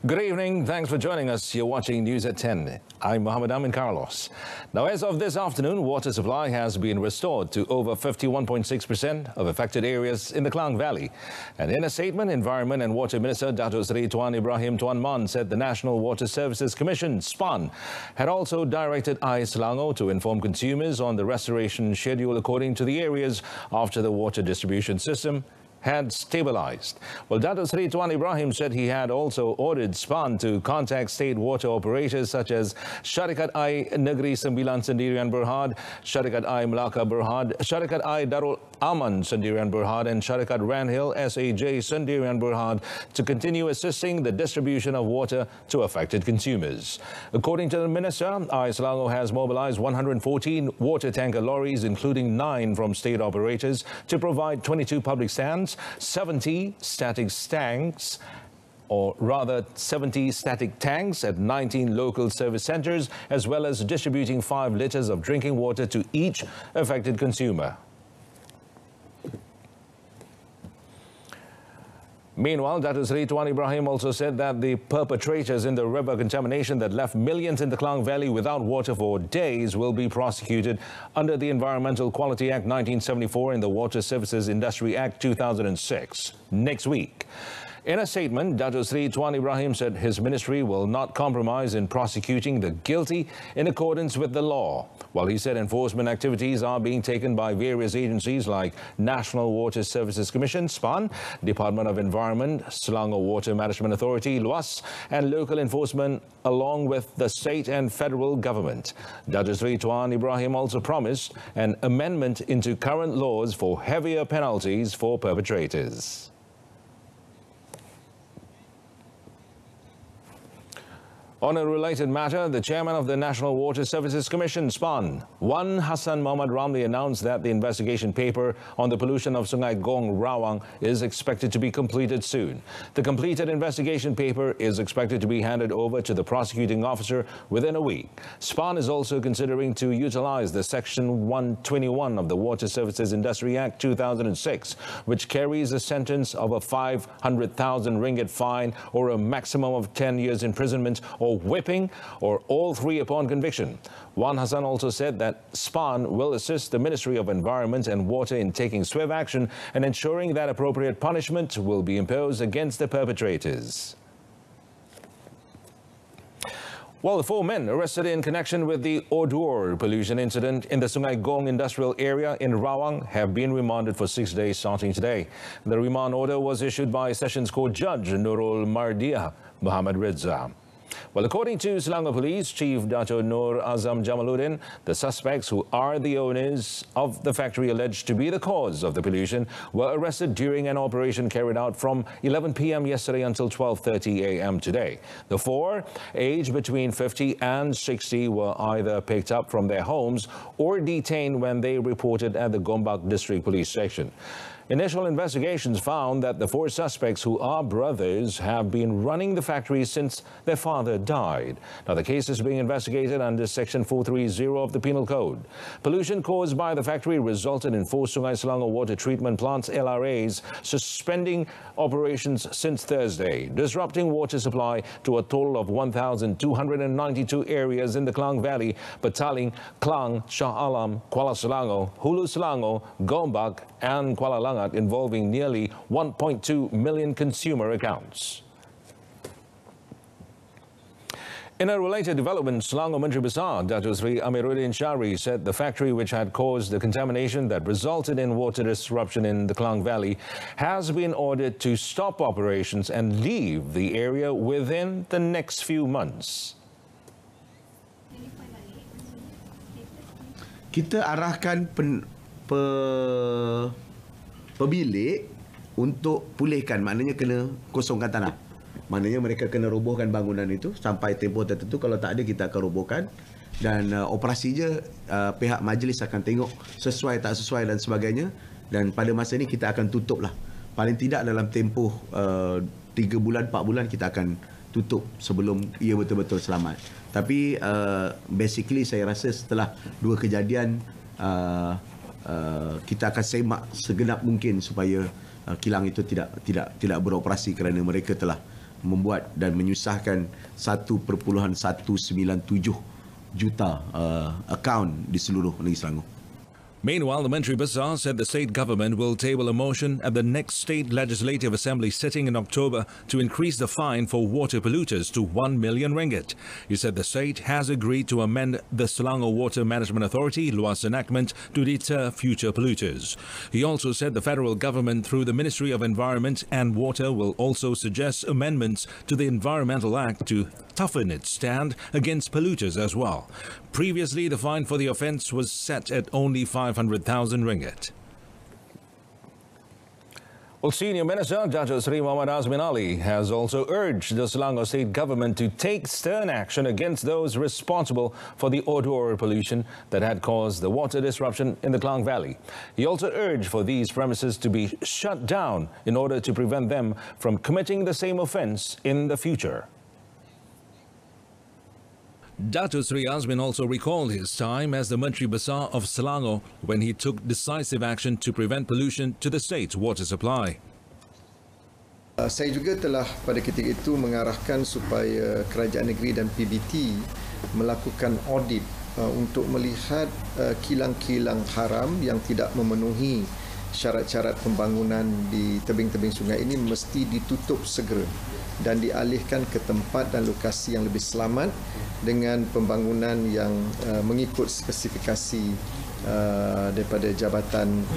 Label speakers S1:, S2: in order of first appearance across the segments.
S1: Good evening. Thanks for joining us. You're watching News at 10. I'm Mohammed Amin Carlos. Now, as of this afternoon, water supply has been restored to over 51.6% of affected areas in the Klang Valley. And in a statement, Environment and Water Minister Dato' Sri Tuan Ibrahim Tuan Man said the National Water Services Commission, SPAN, had also directed AIS Selangor to inform consumers on the restoration schedule according to the areas after the water distribution system had stabilized. Well, Dato' Sri Tuan Ibrahim said he had also ordered SPAN to contact state water operators such as Syarikat Air Negeri Sembilan Sendirian Berhad, Syarikat Air Melaka Berhad, Syarikat Air Darul Aman Sendirian Berhad and Syarikat Ranhill SAJ Sendirian Berhad to continue assisting the distribution of water to affected consumers. According to the minister, AIS Selangor has mobilized 114 water tanker lorries, including 9 from state operators, to provide 22 public stands, 70 static tanks, or rather 70 static tanks at 19 local service centres, as well as distributing 5 litres of drinking water to each affected consumer. Meanwhile, Dato' Sri Tuan Ibrahim also said that the perpetrators in the river contamination that left millions in the Klang Valley without water for days will be prosecuted under the Environmental Quality Act 1974 and the Water Services Industry Act 2006 next week. In a statement, Dato' Sri Tuan Ibrahim said his ministry will not compromise in prosecuting the guilty in accordance with the law. While he said enforcement activities are being taken by various agencies like National Water Services Commission, SPAN, Department of Environment, Selangor Water Management Authority, LUAS, and local enforcement along with the state and federal government. Dato' Sri Tuan Ibrahim also promised an amendment into current laws for heavier penalties for perpetrators. On a related matter, the chairman of the National Water Services Commission, SPAN, Wan Hassan Muhammad Ramli, announced that the investigation paper on the pollution of Sungai Gong, Rawang, is expected to be completed soon. The completed investigation paper is expected to be handed over to the prosecuting officer within a week. SPAN is also considering to utilize the Section 121 of the Water Services Industry Act 2006, which carries a sentence of a 500,000 ringgit fine or a maximum of 10 years imprisonment or whipping, or all three upon conviction. Wan Hassan also said that SPAN will assist the Ministry of Environment and Water in taking swift action and ensuring that appropriate punishment will be imposed against the perpetrators. Well, the 4 men arrested in connection with the odor pollution incident in the Sungai Gong industrial area in Rawang have been remanded for 6 days starting today. The remand order was issued by Sessions Court Judge Nurul Mardiah Muhammad Reza. Well, according to Selangor Police Chief Dato' Nur Azam Jamaluddin, the suspects, who are the owners of the factory alleged to be the cause of the pollution, were arrested during an operation carried out from 11 p.m. yesterday until 12:30 a.m. today. The 4, aged between 50 and 60, were either picked up from their homes or detained when they reported at the Gombak District Police Station. Initial investigations found that the 4 suspects, who are brothers, have been running the factory since their father died. Now, the case is being investigated under Section 430 of the Penal Code. Pollution caused by the factory resulted in 4 Sungai Selangor water treatment plants, LRAs, suspending operations since Thursday, disrupting water supply to a total of 1,292 areas in the Klang Valley, Petaling, Klang, Shah Alam, Kuala Selangor, Hulu Selangor, Gombak, and Kuala Langat, involving nearly 1.2 million consumer accounts. In a related development, Selangor Menteri Besar Dato' Sri Amiruddin Syari said the factory which had caused the contamination that resulted in water disruption in the Klang Valley has been ordered to stop operations and leave the area within the next few months.
S2: Kita arahkan pemilik untuk pulihkan, maknanya kena kosongkan tanah. Maknanya mereka kena robohkan bangunan itu sampai tempoh tertentu. Kalau tak ada, kita akan robohkan. Dan operasi je pihak majlis akan tengok sesuai tak sesuai dan sebagainya. Dan pada masa ini kita akan tutup lah. Paling tidak dalam tempoh 3 bulan, 4 bulan kita akan tutup sebelum ia betul-betul selamat. Tapi basically saya rasa setelah 2 kejadian kita akan semak segenap mungkin supaya kilang itu tidak beroperasi kerana mereka telah membuat dan menyusahkan 1.197 juta akaun di seluruh negeri Selangor.
S1: Meanwhile, the Menteri Besar said the state government will table a motion at the next State Legislative Assembly sitting in October to increase the fine for water polluters to 1 million ringgit. He said the state has agreed to amend the Selangor Water Management Authority Luas enactment to deter future polluters. He also said the federal government through the Ministry of Environment and Water will also suggest amendments to the Environmental Act to toughen its stand against polluters as well. Previously, the fine for the offence was set at only 500,000 ringgit. Well, Senior Minister Dato' Sri Muhammad Azmin Ali has also urged the Selangor state government to take stern action against those responsible for the odor pollution that had caused the water disruption in the Klang Valley. He also urged for these premises to be shut down in order to prevent them from committing the same offence in the future. Dato' Sri Azmin also recalled his time as the Menteri Besar of Selangor when he took decisive action to prevent pollution to the state's water supply.
S3: Saya juga telah pada ketika itu mengarahkan supaya kerajaan negeri dan PBT melakukan audit untuk melihat kilang-kilang haram yang tidak memenuhi syarat-syarat pembangunan di tebing-tebing sungai ini mesti ditutup segera dan dialihkan ke tempat dan lokasi yang lebih selamat dengan pembangunan yang mengikut spesifikasi daripada Jabatan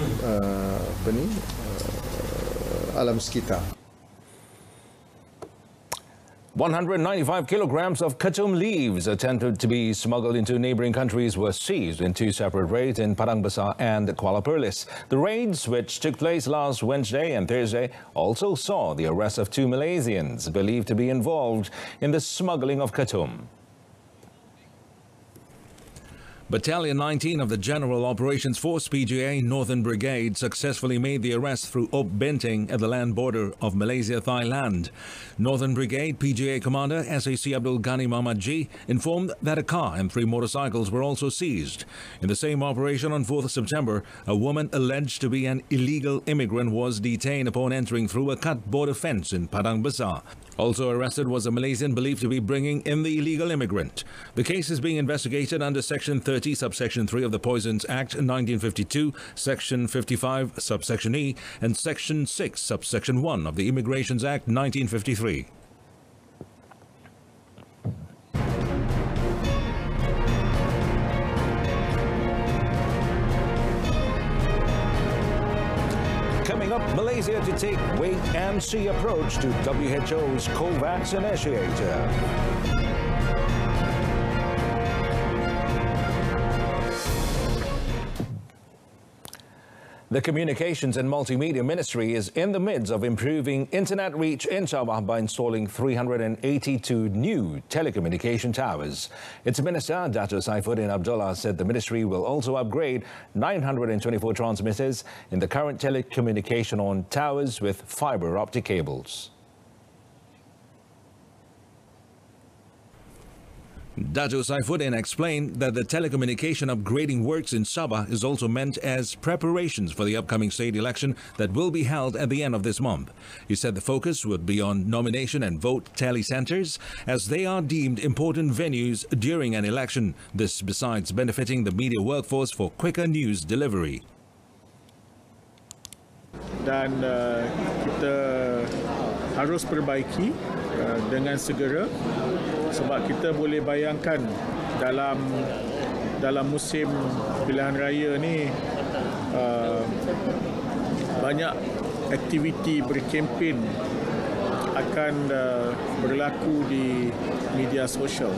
S3: Alam Sekitar.
S1: 195 kilograms of Ketchum leaves attempted to be smuggled into neighbouring countries were seized in two separate raids in Padang Besar and Kuala Perlis. The raids, which took place last Wednesday and Thursday, also saw the arrest of two Malaysians believed to be involved in the smuggling of Ketchum. Battalion 19 of the General Operations Force PGA Northern Brigade successfully made the arrest through Op Benteng at the land border of Malaysia-Thailand. Northern Brigade PGA Commander SAC Abdul Ghani Muhammad G informed that a car and 3 motorcycles were also seized. In the same operation on 4th September, a woman alleged to be an illegal immigrant was detained upon entering through a cut border fence in Padang Besar. Also arrested was a Malaysian believed to be bringing in the illegal immigrant. The case is being investigated under Section 30, Subsection 3 of the Poisons Act 1952, Section 55, Subsection E, and Section 6, Subsection 1 of the Immigrations Act 1953. Coming up, Malaysia to take wait-and-see approach to WHO's COVAX initiative. The Communications and Multimedia Ministry is in the midst of improving internet reach in Sabah by installing 382 new telecommunication towers. Its Minister, Dato' Saifuddin Abdullah, said the ministry will also upgrade 924 transmitters in the current telecommunication on towers with fibre optic cables. Dato' Saifuddin explained that the telecommunication upgrading works in Sabah is also meant as preparations for the upcoming state election that will be held at the end of this month. He said the focus would be on nomination and vote telecenters as they are deemed important venues during an election. This besides benefiting the media workforce for quicker news delivery.
S4: Dan kita harus perbaiki dengan segera sebab kita boleh bayangkan dalam musim pilihan raya ni banyak aktiviti berkempen akan berlaku di media sosial.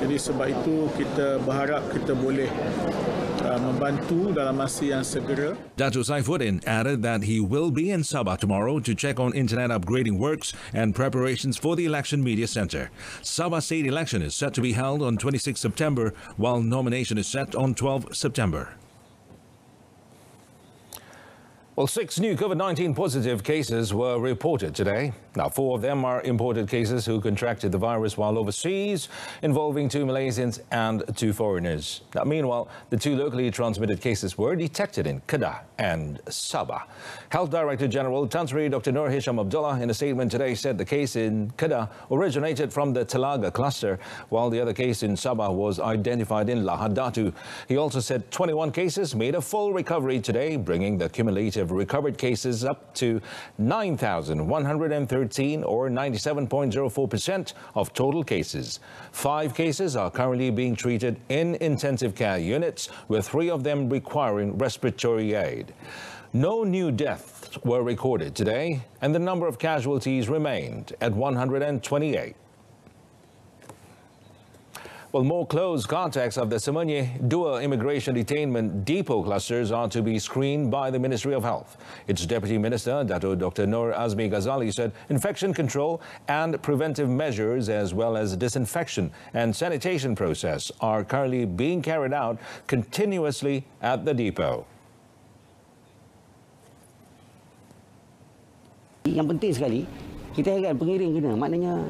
S4: Jadi sebab itu kita berharap kita boleh membantu dalam masa yang segera.
S1: Dato' Saifuddin added that he will be in Sabah tomorrow to check on internet upgrading works and preparations for the election media center. Sabah state election is set to be held on 26 September, while nomination is set on 12 September. Well, 6 new COVID-19 positive cases were reported today. Now, 4 of them are imported cases who contracted the virus while overseas, involving 2 Malaysians and 2 foreigners. Now, meanwhile, the 2 locally transmitted cases were detected in Kedah and Sabah. Health Director General Tan Sri Dr. Nur Hisham Abdullah in a statement today said the case in Kedah originated from the Telaga cluster, while the other case in Sabah was identified in Lahad Datu. He also said 21 cases made a full recovery today, bringing the cumulative recovered cases up to 9,113 or 97.04% of total cases. 5 cases are currently being treated in intensive care units, with 3 of them requiring respiratory aid. No new deaths were recorded today, and the number of casualties remained at 128. Well, more close contacts of the Semenye Dua Immigration Detainment Depot clusters are to be screened by the Ministry of Health. Its Deputy Minister, Dato Dr. Nur Azmi Ghazali, said infection control and preventive measures as well as disinfection and sanitation process are currently being carried out continuously at the depot.
S5: Yang penting sekali, kita heran pengirim kena, maknanya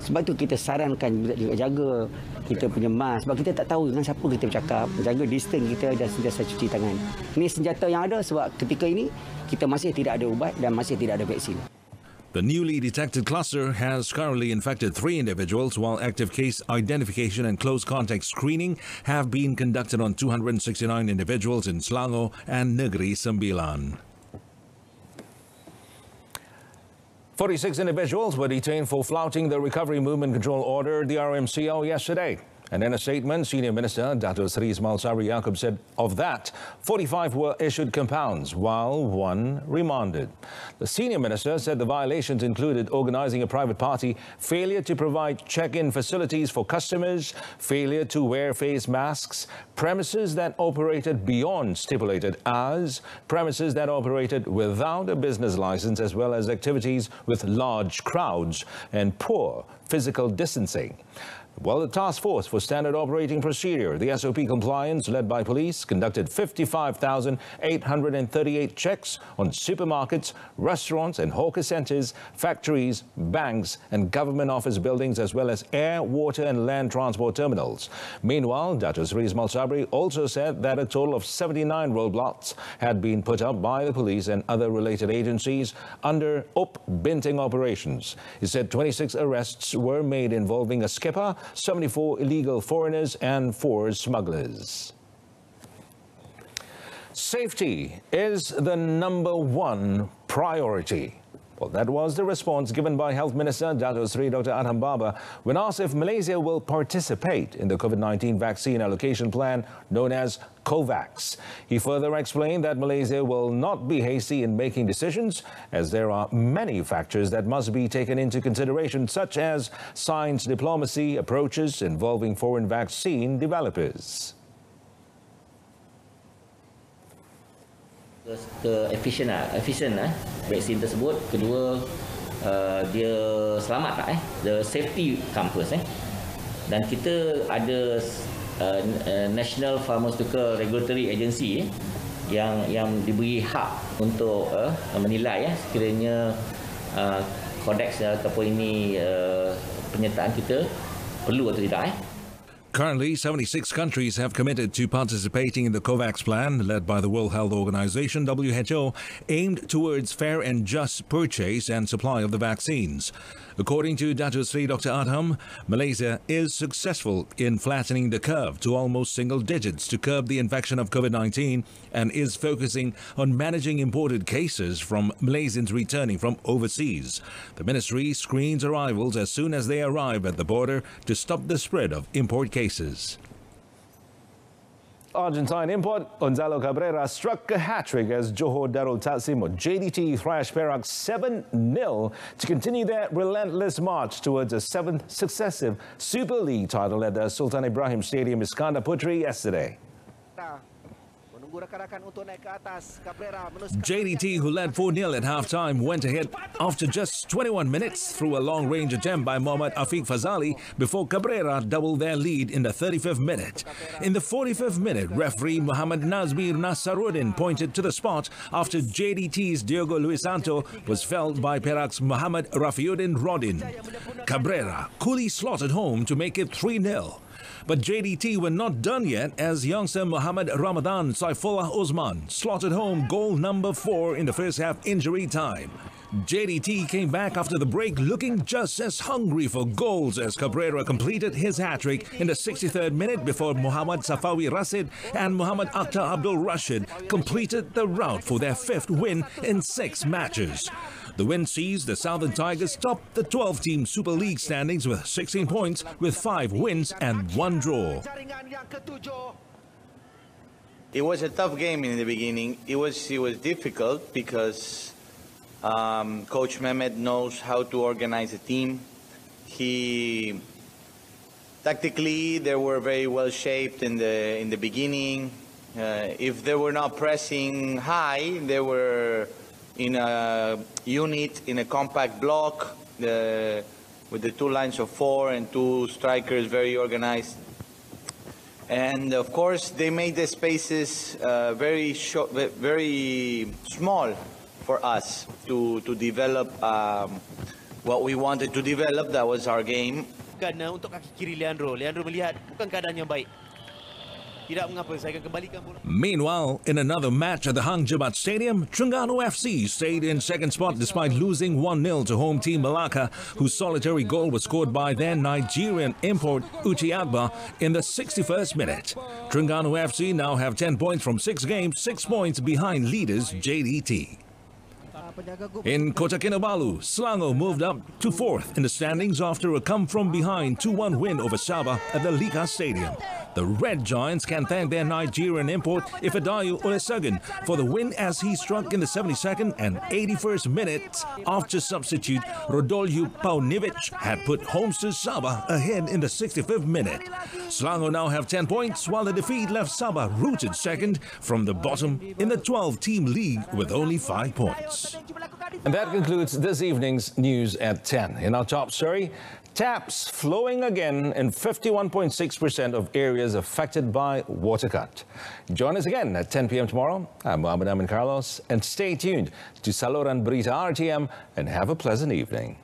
S5: sebab tu kita sarankan juga jaga kita punya mask, sebab kita tak tahu dengan siapa kita bercakap, jaga distance kita dan sentiasa cuci tangan. Ini senjata yang ada sebab ketika ini kita masih tidak ada ubat dan masih tidak ada vaksin.
S1: The newly detected cluster has currently infected 3 individuals, while active case identification and close contact screening have been conducted on 269 individuals in Selangor and Negeri Sembilan. 46 individuals were detained for flouting the Recovery Movement Control Order, the RMCO, yesterday. And in a statement, Senior Minister Dato Sri Ismail Sabri Yaakob said of that, 45 were issued compounds, while 1 remanded. The Senior Minister said the violations included organising a private party, failure to provide check-in facilities for customers, failure to wear face masks, premises that operated beyond stipulated hours, premises that operated without a business licence, as well as activities with large crowds and poor physical distancing. Well, the Task Force for Standard Operating Procedure, the SOP compliance led by police, conducted 55,838 checks on supermarkets, restaurants and hawker centres, factories, banks and government office buildings, as well as air, water and land transport terminals. Meanwhile, Dato Sri Ismail Sabri also said that a total of 79 roadblocks had been put up by the police and other related agencies under Binting operations. He said 26 arrests were made involving a skipper, 74 illegal foreigners and 4 smugglers. Safety is the #1 priority. Well, that was the response given by Health Minister Dato Sri Dr. Adham Baba when asked if Malaysia will participate in the COVID-19 vaccine allocation plan known as COVAX. He further explained that Malaysia will not be hasty in making decisions, as there are many factors that must be taken into consideration, such as science diplomacy approaches involving foreign vaccine developers.
S6: Efisien vaksin tersebut. Kedua, dia selamat tak the safety come first dan kita ada National Pharmaceutical Regulatory Agency yang diberi hak untuk menilai sekiranya kodeks ataupun ini penyertaan kita perlu atau tidak.
S1: Currently, 76 countries have committed to participating in the COVAX plan, led by the World Health Organization, WHO, aimed towards fair and just purchase and supply of the vaccines. According to Dato Sri Dr. Adham, Malaysia is successful in flattening the curve to almost single digits to curb the infection of COVID-19 and is focusing on managing imported cases from Malaysians returning from overseas. The ministry screens arrivals as soon as they arrive at the border to stop the spread of import cases. Argentine import Gonzalo Cabrera struck a hat-trick as Johor Darul Taksim or JDT thrashed Perak 7-0 to continue their relentless march towards a 7th successive Super League title at the Sultan Ibrahim Stadium Iskandar Putri yesterday. JDT, who led 4-0 at half-time, went ahead after just 21 minutes through a long-range attempt by Mohammad Afiq Fazali before Cabrera doubled their lead in the 35th minute. In the 45th minute, referee Muhammad Nazmir Nasaruddin pointed to the spot after JDT's Diogo Luis Santo was felled by Perak's Muhammad Rafiuddin Rodin. Cabrera coolly slotted home to make it 3-0. But JDT were not done yet as youngster Muhammad Ramadan Saifullah Osman slotted home goal number 4 in the first half injury time. JDT came back after the break looking just as hungry for goals as Cabrera completed his hat-trick in the 63rd minute before Muhammad Safawi Rasid and Muhammad Akhtar Abdul Rashid completed the rout for their 5th win in 6 matches. The win sees the Southern Tigers top the 12-team Super League standings with 16 points with 5 wins and 1 draw.
S7: It was a tough game in the beginning. It was difficult because Coach Mehmet knows how to organize a team. Tactically, they were very well shaped in the beginning. If they were not pressing high, they were in a unit, in a compact block, with the 2 lines of 4 and 2 strikers, very organized. And of course, they made the spaces very short, very small for us to develop what we wanted to develop. That was our game.
S8: Karena untuk kaki kiri Leandro melihat bukan keadaan yang baik.
S1: Meanwhile, in another match at the Hang Jebat Stadium, Terengganu FC stayed in second spot despite losing 1-0 to home team Malacca, whose solitary goal was scored by their Nigerian import Uchi Agba in the 61st minute. Terengganu FC now have 10 points from 6 games, 6 points behind leaders JDT. In Kota Kinabalu, Selangor moved up to 4th in the standings after a come-from-behind 2-1 win over Sabah at the Lika Stadium. The Red Giants can thank their Nigerian import Ifedayo Olusegun for the win as he struck in the 72nd and 81st minutes after substitute Rodolju Paunivic had put Homesters Sabah ahead in the 65th minute. Selangor now have 10 points while the defeat left Sabah rooted second from the bottom in the 12-team league with only 5 points. And that concludes this evening's news at 10. In our top story, taps flowing again in 51.6% of areas affected by water cut. Join us again at 10 p.m. tomorrow. I'm Muhammad Amin Carlos, and stay tuned to Saluran Berita RTM and have a pleasant evening.